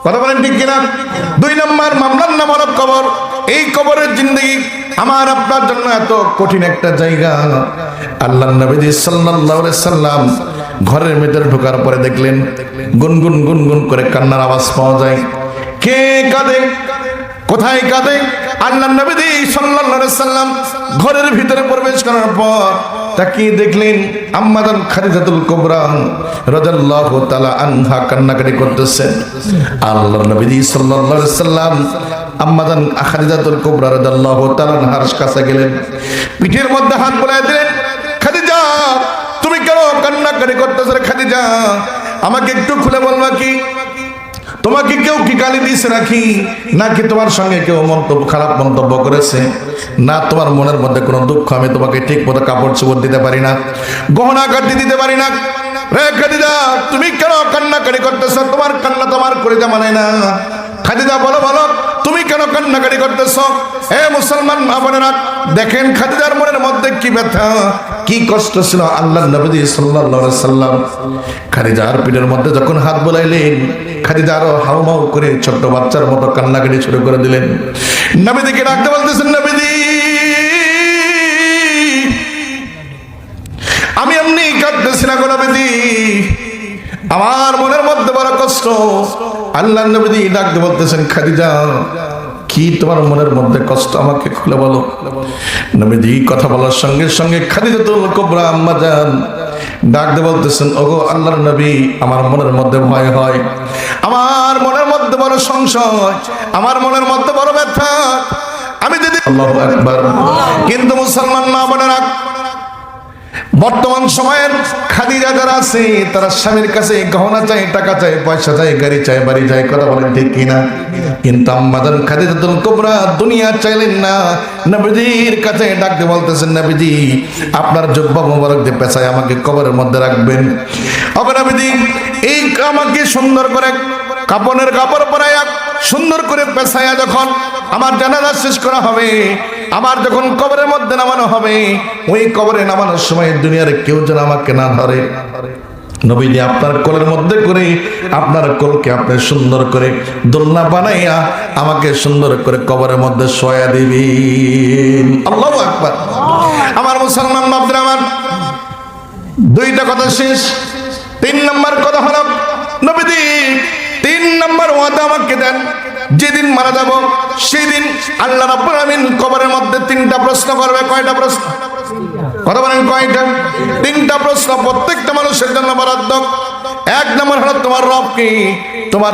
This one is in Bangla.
কথা বলেন ঠিক কিনা? 2 নম্বর মামলার নাম হলো কবর। এই কবরের জিন্দেগি আমার আপনার জন্য এত কঠিন একটা জায়গা। আল্লাহর নবী সাল্লাল্লাহু আলাইহি সাল্লাম ঘরের ভিতরে ঢোকার পরে দেখলেন গুনগুন গুনগুন করে কান্নার আওয়াজ পাওয়া যায়। কে কাঁদে, কোথায় কাঁদে? আল্লাহর নবী সাল্লাল্লাহু আলাইহি সাল্লাম ঘরের ভিতরে প্রবেশ করার পর তাকিয়ে দেখলেন আম্মাদান খাদিজাতুল কুবরা রাদিয়াল্লাহু তাআলা আনহা কান্নাকাটি করতেছেন। আল্লাহর নবী সাল্লাল্লাহু আলাইহি সাল্লাম আম্মাদান খাদিজাতুল কুবরা রাদিয়াল্লাহু তাআলা আনহার কাছে গেলেন, পিঠের মধ্যে হাত বুলায় দিলেন, খাদিজা তুমি কেন কান্নাকাটি করতেছ রে খাদিজা? আমাকে একটু খুলে বলবা কি তোমাকে কেউ কি গালি দিয়েছে নাকি, নাকি তোমার সঙ্গে কেউ খারাপ মন্তব্য করেছে, না তোমার মনের মধ্যে কোনো দুঃখ? আমি তোমাকে ঠিক মতো কাপড় চোপড় দিতে পারি না, গহনা গাটি দিতে পারি না, রে খাদিজা তুমি কেন কান্নাকাটি করতেছ? তোমার কান্না তোমার কলিজা মানে না। খাদিজা বলো বলো তুমি কেন কান্নাকাটি করতেছ? হে মুসলমান মা বোনেরা, দেখেন খাদিজার মনের মধ্যে কি ব্যথা, কি কষ্ট ছিল। আল্লাহর নবী সাল্লাল্লাহু আলাইহি সাল্লাম খাদিজার পিঠের মধ্যে যখন হাত বুলাইলেন, খাদিজা আরো হাউমাউ করে ছোট্ট বাচ্চার মতো কান্নাকাটি শুরু করে দিলেন। নবীকে ডাকতে বলতেছেন, নবীজি আমি এমনি কাঁদতেছি না গো নবীজি, আমার মনের মধ্যে বড় কষ্ট। আল্লাহর নবী ডাকতে বলতেছেন, খাদিজা কি তোমার মনের মধ্যে কষ্ট, আমাকে খুলে বলো। নবীজি কথা বলার সঙ্গে সঙ্গে খাদিজাতুল কুবরা আম্মা জান ডাকতে বলতেছেন, ওগো আল্লাহর নবী আমার মনের মধ্যে ভয় হয়, আমার মনের মধ্যে বড় সংশয়, আমার মনের মধ্যে বড় ব্যথা। আমি যদি আল্লাহু আকবার। কিন্তু মুসলমান মা বোনেরা, বর্তমান সময়ের খাদিজা যারা আছে তারা স্বামীর কাছে গহনা চাই, টাকা চাই, পয়সা চাই, গাড়ি চাই, বাড়ি চাই, কথা বলেন ঠিক কিনা? কিন্তু আম্মাজান খাদিজাতুল কুবরা দুনিয়া চাইলেন না, নবীজির কাছে ডাকতে বলতেছেন, নবীজি আপনার জুব্বা মোবারক দিয়ে পেঁচায় আমাকে কবরের মধ্যে রাখবেন। হবে নবীজি এই আমাকে সুন্দর করে কাপড়ের কাপড় পরাইয়া সুন্দর করে পেঁচাইয়া যখন আমার জানাজা শেষ করা হবে, আমার যখন কবরের মধ্যে নামানো হবে, ওই কবরে নামানোর সময় দুনিয়ার কেউ যেন আমাকে না ধরে। নবীজি আপনার কোলের মধ্যে করে আপনার কোলকে আপনি সুন্দর করে দোলনা বানাইয়া আমাকে সুন্দর করে কবরের মধ্যে শোয়া দিবেন। আল্লাহু আকবার। আমার মুসলমান বাপরা, আমার 2টা কথা শেষ। 3 নম্বর কথা হলো নবীজি 3 নম্বর ওয়াদা আমাকে দেন, যেদিন মারা যাব সেদিন আল্লাহ রাব্বুল আমিন কবরের মধ্যে 3টা প্রশ্ন করবে। কয়টা প্রশ্ন? কথা বলেন কয়টা? 3টা প্রশ্ন প্রত্যেকটা মানুষের জন্য বরাদ্দ। 1 নম্বর হলো তোমার রব কি, তোমার